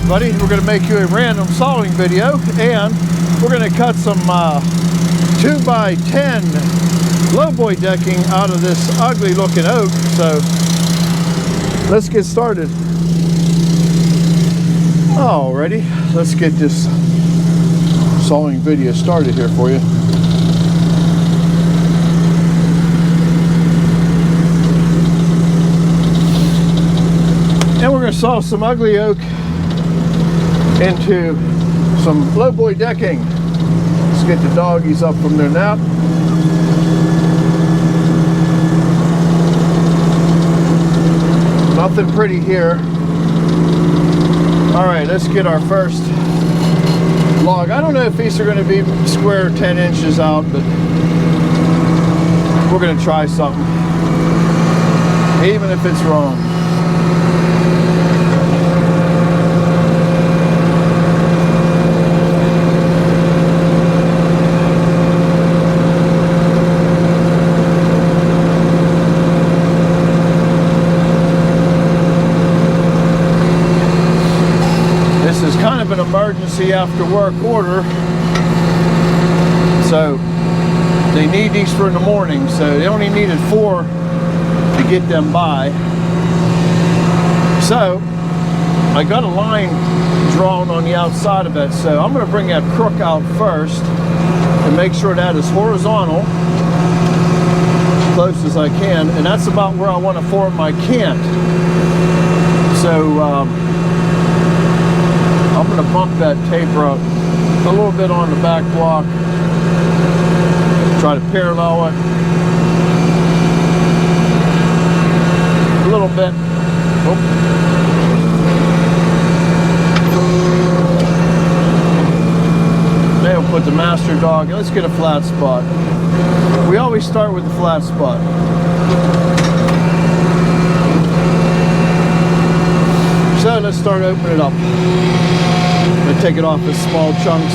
everybody. We're going to make you a random sawing video, and we're going to cut some 2x10 lowboy decking out of this ugly looking oak. So let's get started. Alrighty, let's get this sawing video started here for you. And we're going to saw some ugly oak into some lowboy decking. Let's get the doggies up from their nap. Nothing pretty here. Alright, let's get our first log. I don't know if these are going to be square 10 inches out, but we're going to try something, even if it's wrong. This is kind of an emergency after work order, so they need these for in the morning, so they only needed 4 to get them by. So I got a line drawn on the outside of it, so I'm going to bring that crook out first and make sure that is horizontal as close as I can, and that's about where I want to form my cant. So I'm going to bump that taper up a little bit on the back block, try to parallel it a little bit. Oh. Then we'll put the master dog. Let's get a flat spot. We always start with the flat spot. So let's start opening it up. I'm going to take it off in small chunks.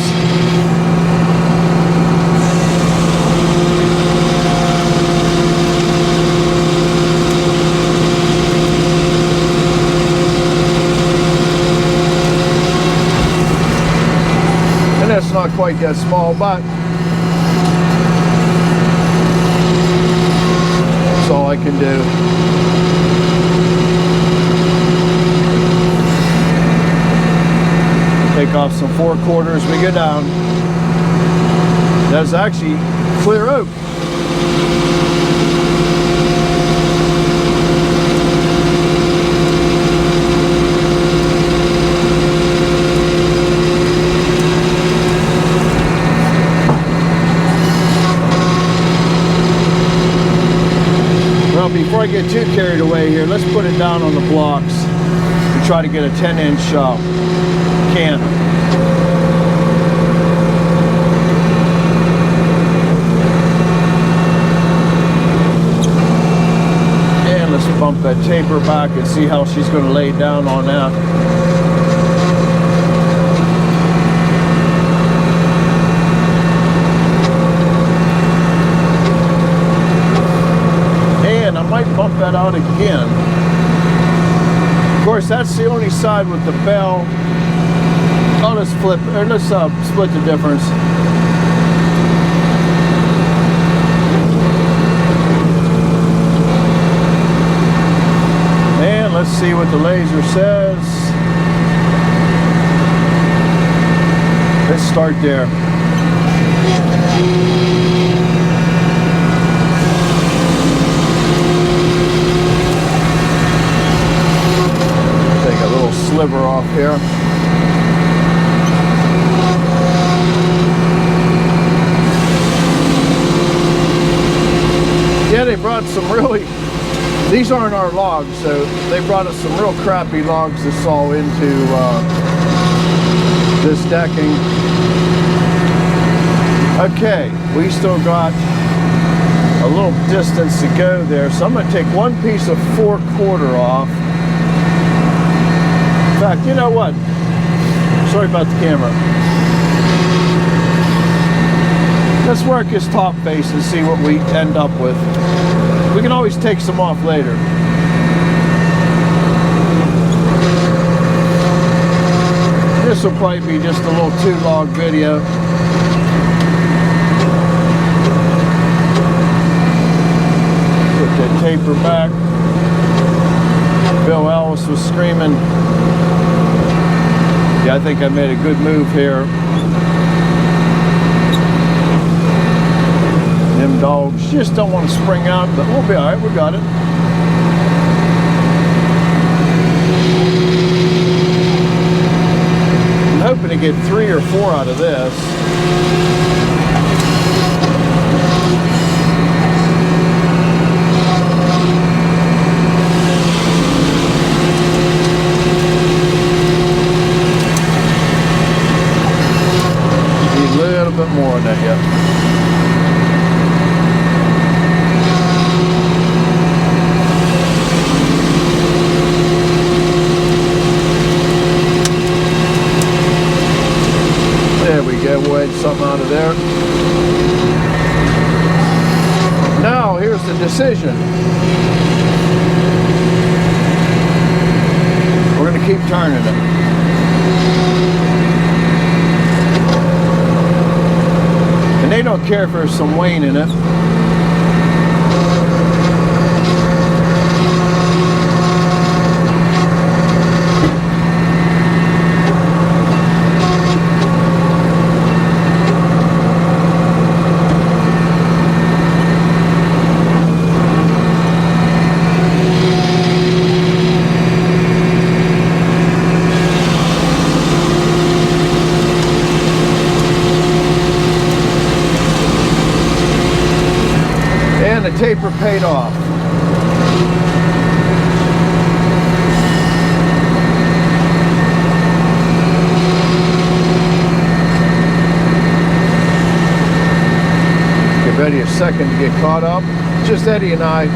And that's not quite that small, but that's all I can do. Take off some 4/4 we go down. That's actually clear oak. Well, before I get too carried away here, let's put it down on the blocks and try to get a 10-inch cant. And let's bump that taper back and see how she's going to lay down on that. And I might bump that out again. Of course, that's the only side with the bell. Oh, let's flip, or let's split the difference. And let's see what the laser says. Let's start there. Take a little sliver off here. Yeah, they brought some really, these aren't our logs, so they brought us some real crappy logs to saw into this decking. Okay, we still got a little distance to go there, so I'm going to take one piece of 4/4 off. In fact, you know what? Sorry about the camera. Let's work his top face and see what we end up with. We can always take some off later. This will probably be just a little 2-log video. Put that taper back. Bill Ellis was screaming. Yeah, I think I made a good move here. Them dogs just don't want to spring out, but we'll be all right. We got it. I'm hoping to get 3 or 4 out of this. Need a little bit more on that yet. We'll edge something out of there. Now here's the decision. We're going to keep turning it. And they don't care if there's some wane in it. Taper paid off. Give Eddie a second to get caught up. Just Eddie and I.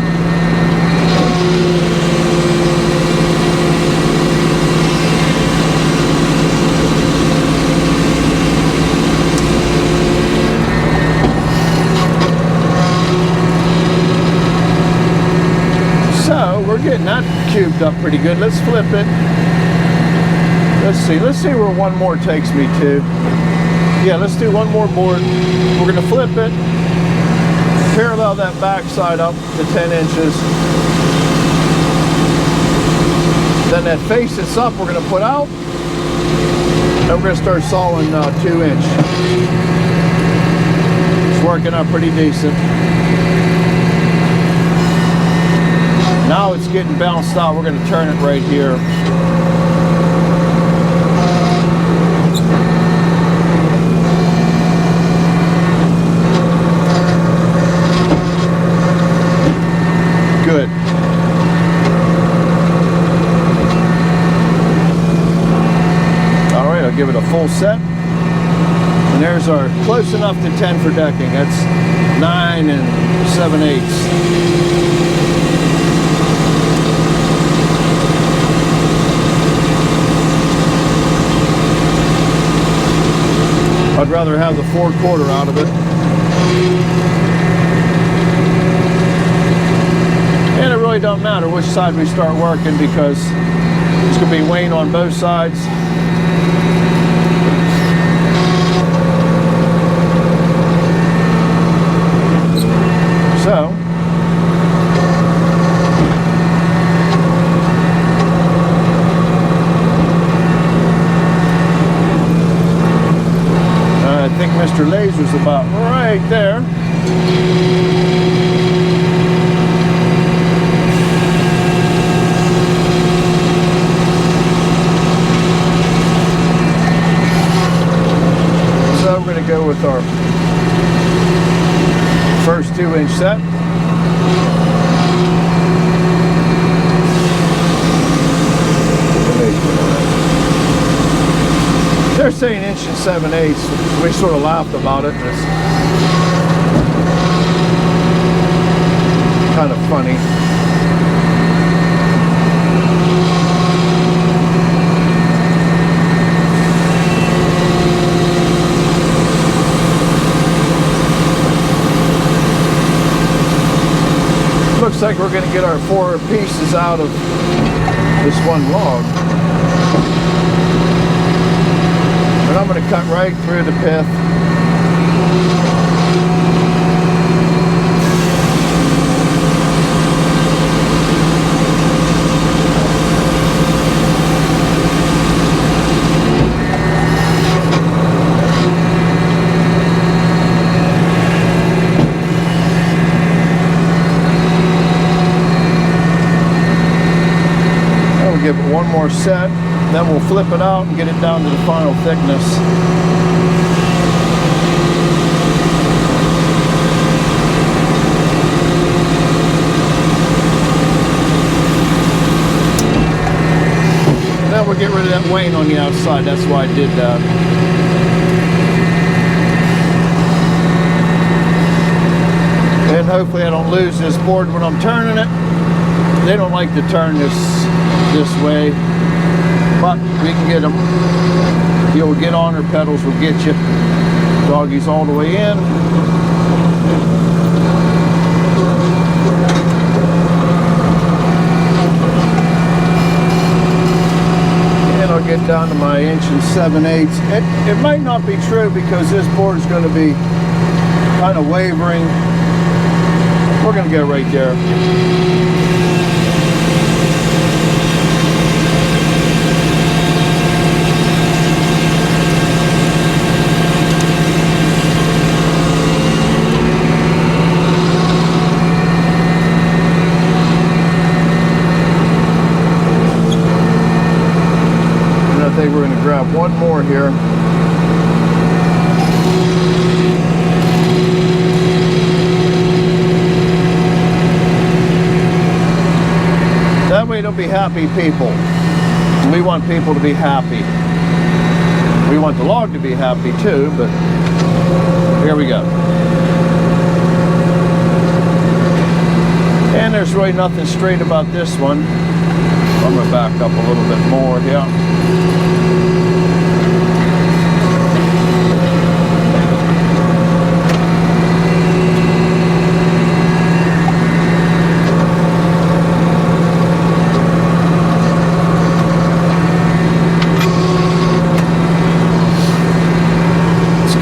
We're getting that cubed up pretty good. Let's flip it. Let's see where one more takes me to. Yeah, let's do one more board. We're gonna flip it, parallel that back side up to 10 inches. Then that face that's up, we're gonna put out, and we're gonna start sawing 2-inch. It's working out pretty decent. Now it's getting bounced out. We're going to turn it right here. Good. All right, I'll give it a full set. And there's our close enough to 10 for decking. That's 9 7/8. I'd rather have the 4/4 out of it. And it really don't matter which side we start working because it's going to be wane on both sides. So, I think Mr. Laser's about right there. So we're going to go with our first 2-inch set. They're saying 1 7/8. We sort of laughed about it. It's kind of funny. Looks like we're going to get our 4 pieces out of this one log. And I'm going to cut right through the pith. Give it one more set, then we'll flip it out and get it down to the final thickness. And then we'll get rid of that wane on the outside. That's why I did that. And hopefully I don't lose this board when I'm turning it. They don't like to turn this way, but we can get them. You'll get on, or pedals will get you. Doggies all the way in. And I'll get down to my 1 7/8. It might not be true because this board is going to be kind of wavering. We're going to go right there. I think we're going to grab one more here. That way they'll be happy people. We want people to be happy. We want the log to be happy too, but here we go. And there's really nothing straight about this one. I'm going to back up a little bit more here.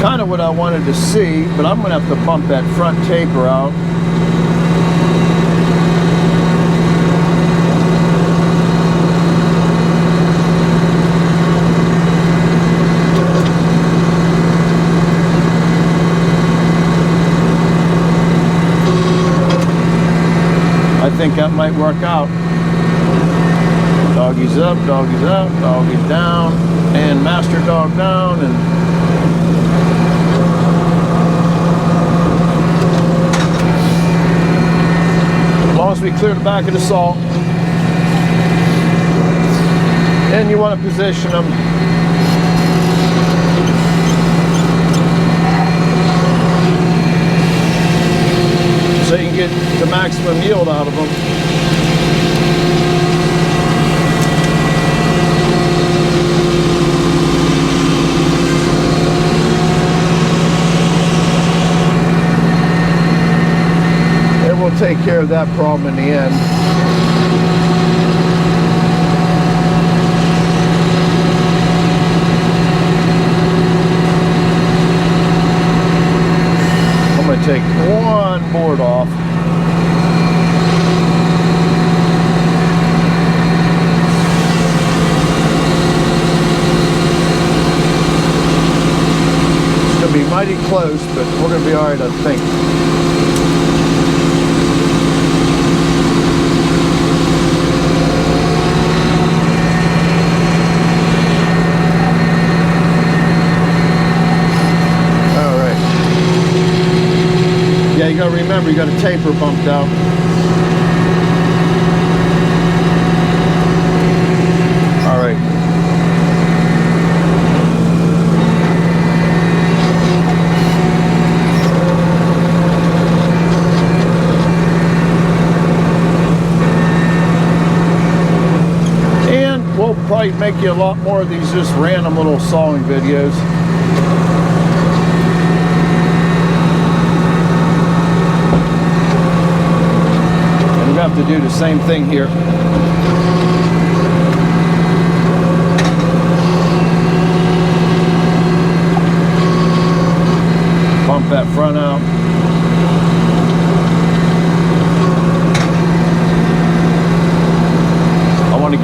Kind of what I wanted to see, but I'm going to have to bump that front taper out. I think that might work out. Doggies up, doggies down, and master dog down, and as long as we clear the back of the saw. And you want to position them so you can get the maximum yield out of them. We'll take care of that problem in the end. I'm going to take one board off. It's going to be mighty close, but we're going to be all right, I think. Yeah, you got to remember, you got a taper bumped out. All right. And we'll probably make you a lot more of these just random little sawing videos. Have to do the same thing here.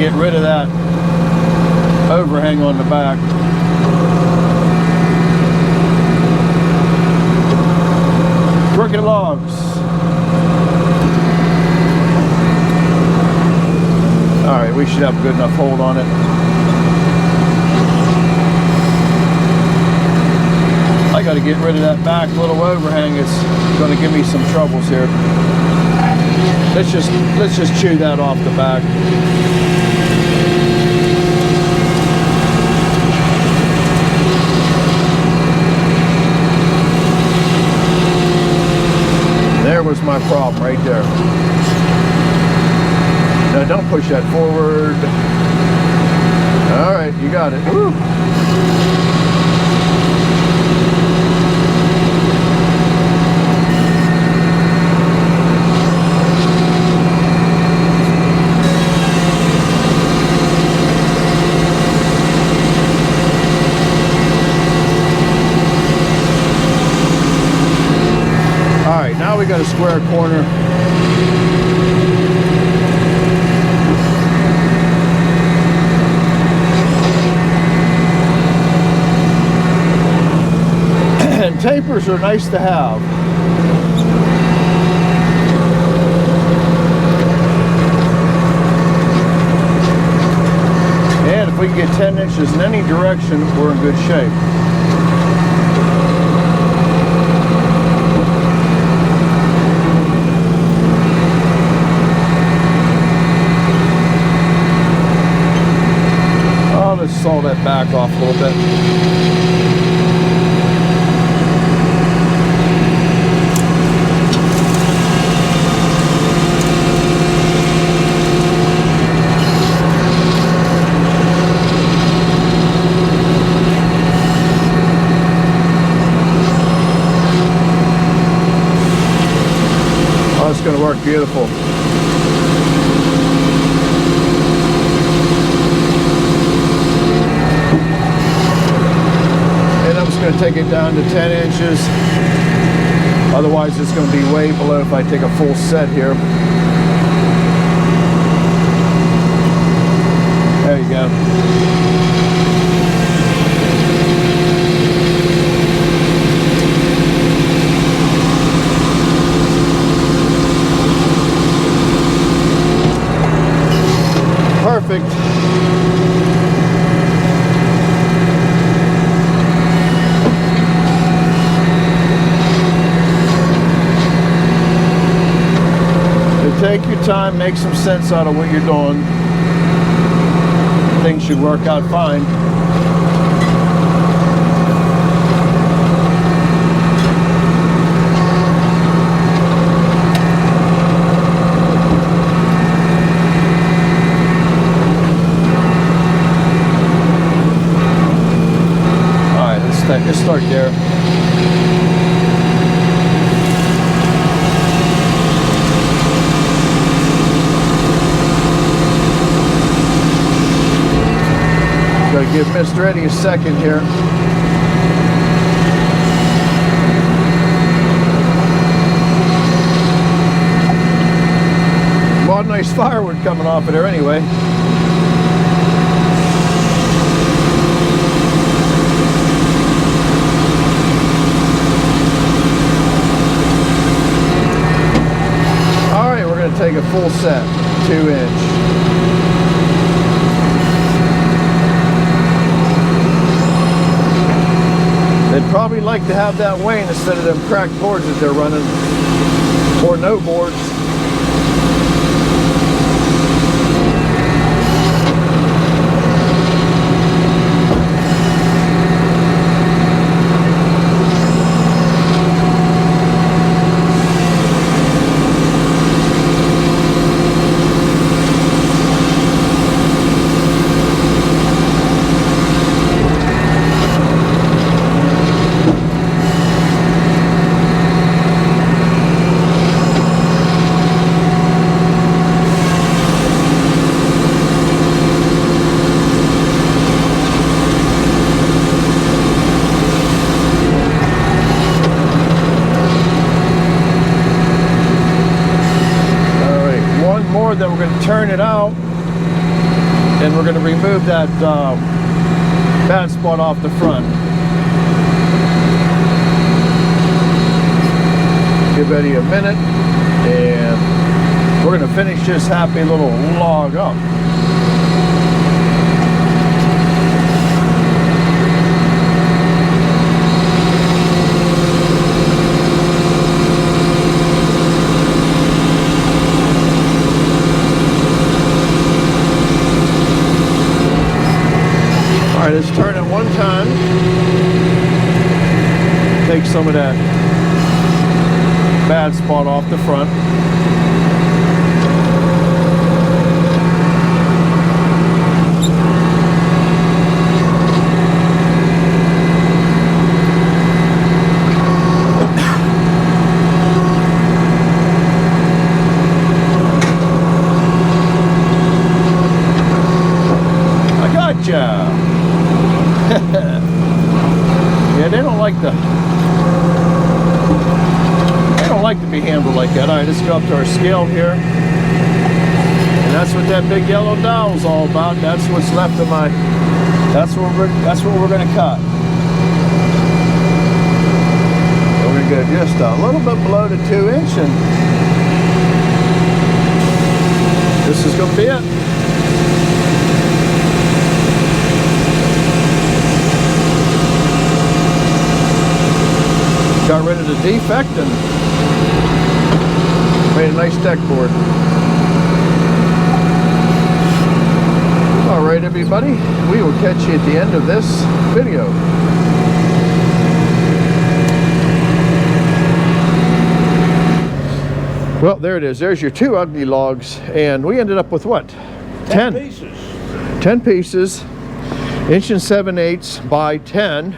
get rid of that overhang on the back. Crooked logs. Alright, we should have a good enough hold on it. I got to get rid of that back little overhang. It's going to give me some troubles here. Let's just chew that off the back. There was my problem right there. Now don't push that forward. All right, you got it. Woo. Now we got a square corner. And tapers are nice to have. And if we can get 10 inches in any direction, we're in good shape. Let's saw that back off a little bit. Oh, it's going to work beautiful. Going to take it down to 10 inches. Otherwise it's going to be way below if I take a full set here. There you go. Perfect. Take your time, make some sense out of what you're doing. Things should work out fine. All right, let's start there. Give Mr. Eddie a second here. A lot of nice firewood coming off of there anyway. Alright, we're going to take a full set, 2-inch. They'd probably like to have that weight instead of them cracked boards that they're running, or no boards. Then we're going to turn it out and we're going to remove that bad spot off the front. Give Eddie a minute, and we're going to finish this happy little log up. All right, let's turn it one time. Take some of that bad spot off the front. I gotcha. Yeah, they don't like to be handled like that. All right, let's go up to our scale here, and that's what that big yellow dowel's all about. That's what's left of my. That's what we're going to cut. We're going to go just a little bit below the 2-inch, and this is going to be it. Got rid of the defect and made a nice deck board. All right, everybody, we will catch you at the end of this video. Well, there it is. There's your 2 ugly logs, and we ended up with what? 10 pieces. 10 pieces, 1 7/8 by 10,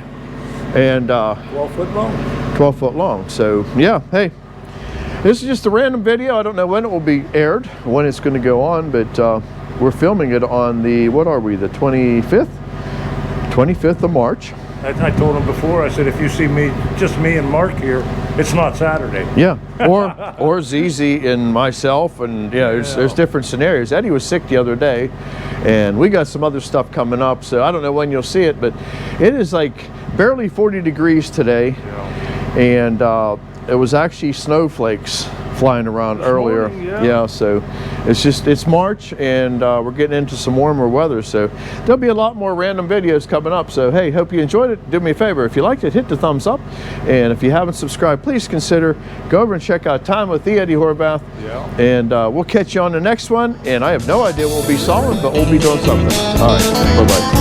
and 12 foot long. 12 foot long. So yeah, hey, this is just a random video. I don't know when it will be aired, when it's going to go on, but we're filming it on the, what are we, the 25th of March. I told him before, I said, if you see me, just me and Mark here, it's not Saturday. Yeah, or ZZ and myself, and yeah, there's different scenarios. Eddie was sick the other day, and we got some other stuff coming up, so I don't know when you'll see it, but it is like barely 40 degrees today. Yeah. And it was actually snowflakes flying around this earlier morning, yeah, so it's March, and we're getting into some warmer weather, so there'll be a lot more random videos coming up. So hey, hope you enjoyed it. Do me a favor, if you liked it, hit the thumbs up, and if you haven't subscribed, please consider go over and check out Time with the Eddie Horvath. Yeah. And we'll catch you on the next one, and I have no idea what we'll be solving, but we'll be doing something. All right, bye-bye.